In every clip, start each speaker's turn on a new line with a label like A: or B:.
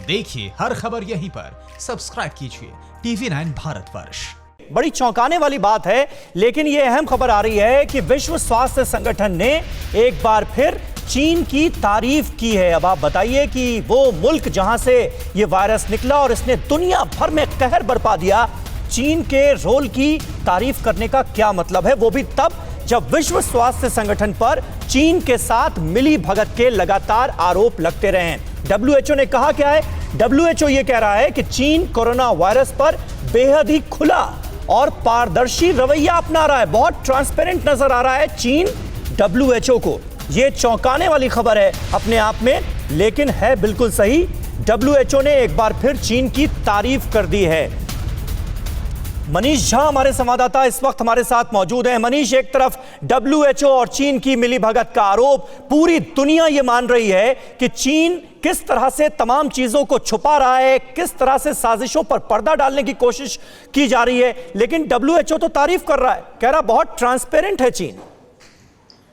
A: देखिए हर खबर यहीं पर, सब्सक्राइब कीजिए TV9 भारतवर्ष।
B: बड़ी चौंकाने वाली बात है, लेकिन यह अहम खबर आ रही है कि विश्व स्वास्थ्य संगठन ने एक बार फिर चीन की तारीफ की है। अब आप बताइए कि वो मुल्क जहां से ये वायरस निकला और इसने दुनिया भर में कहर बरपा दिया, चीन के रोल की तारीफ करने का क्या मतलब है, वो भी तब जब विश्व स्वास्थ्य संगठन पर चीन के साथ मिली भगत के लगातार आरोप लगते रहे हैं। WHO ने कहा क्या है? WHO ये कह रहा है कि चीन कोरोना वायरस पर बेहद ही खुला और पारदर्शी रवैया अपना रहा है, बहुत ट्रांसपेरेंट नजर आ रहा है चीन WHO को। यह चौंकाने वाली खबर है अपने आप में, लेकिन है बिल्कुल सही। WHO ने एक बार फिर चीन की तारीफ कर दी है। मनीष झा हमारे संवाददाता इस वक्त हमारे साथ मौजूद हैं। मनीष, एक तरफ WHO और चीन की मिलीभगत का आरोप, पूरी दुनिया ये मान रही है कि चीन किस तरह से तमाम चीजों को छुपा रहा है, किस तरह से साजिशों पर पर्दा डालने की कोशिश की जा रही है, लेकिन WHO तो तारीफ कर रहा है, कह रहा बहुत ट्रांसपेरेंट है चीन।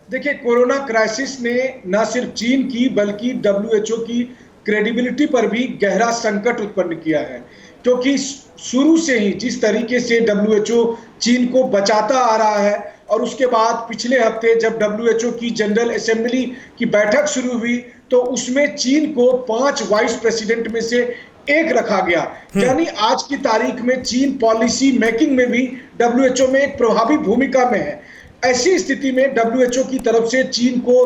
C: देखिए, कोरोना क्राइसिस ने न सिर्फ चीन की बल्कि WHO की क्रेडिबिलिटी पर भी गहरा संकट उत्पन्न किया है, क्योंकि शुरू से ही जिस तरीके से WHO चीन को बचाता आ रहा है और उसके बाद पिछले हफ्ते जब WHO की जनरल असेंबली की बैठक शुरू हुई तो उसमें चीन को 5 वाइस प्रेसिडेंट में से एक रखा गया। यानी आज की तारीख में चीन पॉलिसी मेकिंग में भी WHO में एक प्रभावी भूमिका में है। ऐसी स्थिति में WHO की तरफ से चीन को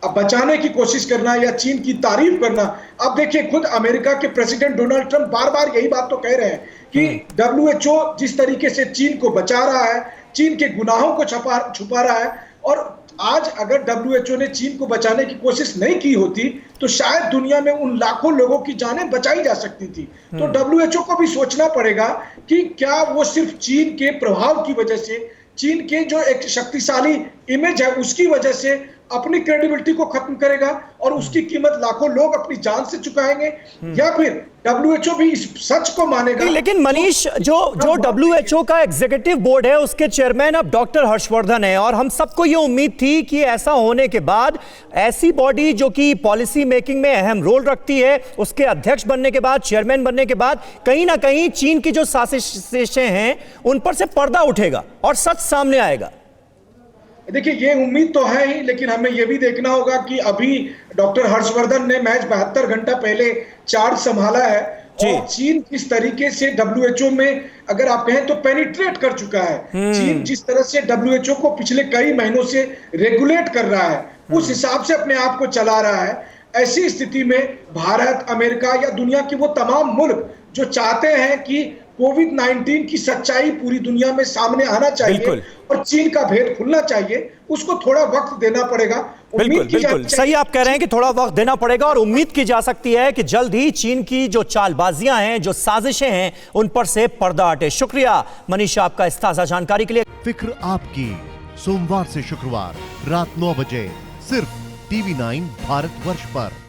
C: बचाने की कोशिश करना या चीन की तारीफ करना, अब देखिए खुद अमेरिका के प्रेसिडेंट डोनाल्ड ट्रंप बार बार यही बात तो कह रहे हैं कि WHO जिस तरीके से चीन को बचा रहा है, चीन के गुनाहों को छुपा रहा है, और आज अगर WHO ने चीन को बचाने की कोशिश नहीं की होती तो शायद दुनिया में उन लाखों लोगों की जानें बचाई जा सकती थी। तो WHO को भी सोचना पड़ेगा कि क्या वो सिर्फ चीन के प्रभाव की वजह से, चीन के जो एक शक्तिशाली इमेज है उसकी वजह से अपनी क्रेडिबिलिटी को खत्म करेगा और उसकी कीमत लाखों लोग अपनी जान से चुकाएंगे, या फिर WHO भी इस सच को मानेगा।
B: लेकिन मनीष, जो WHO का एग्जीक्यूटिव बोर्ड है उसके चेयरमैन अब डॉक्टर हर्षवर्धन है, और हम सबको ये उम्मीद थी कि ऐसा होने के बाद ऐसी बॉडी जो कि पॉलिसी मेकिंग में अहम रोल रखती है, उसके अध्यक्ष बनने के बाद, चेयरमैन बनने के बाद कहीं ना कहीं चीन की जो साजिशें हैं उन पर से पर्दा उठेगा और सच सामने आएगा।
C: देखिए, ये उम्मीद तो है ही, लेकिन हमें यह भी देखना होगा कि अभी डॉक्टर हर्षवर्धन ने महज 72 घंटा पहले चार्ज संभाला है और चीन किस तरीके से WHO में अगर आप कहें तो पेनिट्रेट कर चुका है। चीन जिस तरह से WHO को पिछले कई महीनों से रेगुलेट कर रहा है, उस हिसाब से अपने आप को चला रहा है। ऐसी स्थिति में भारत, अमेरिका या दुनिया के वो तमाम मुल्क जो चाहते हैं कि कोविड-19 की सच्चाई पूरी दुनिया में सामने आना चाहिए और चीन का भेद खुलना चाहिए, उसको थोड़ा वक्त देना पड़ेगा।
B: बिल्कुल सही आप कह रहे हैं कि थोड़ा वक्त देना पड़ेगा, और उम्मीद की जा सकती है कि जल्द ही चीन की जो चालबाजियां हैं, जो साजिशें हैं, उन पर से पर्दा हटे। शुक्रिया मनीष आपका इस ताजा जानकारी के लिए।
D: फिक्र आपकी, सोमवार से शुक्रवार रात 9 बजे सिर्फ TV9 भारतवर्ष पर।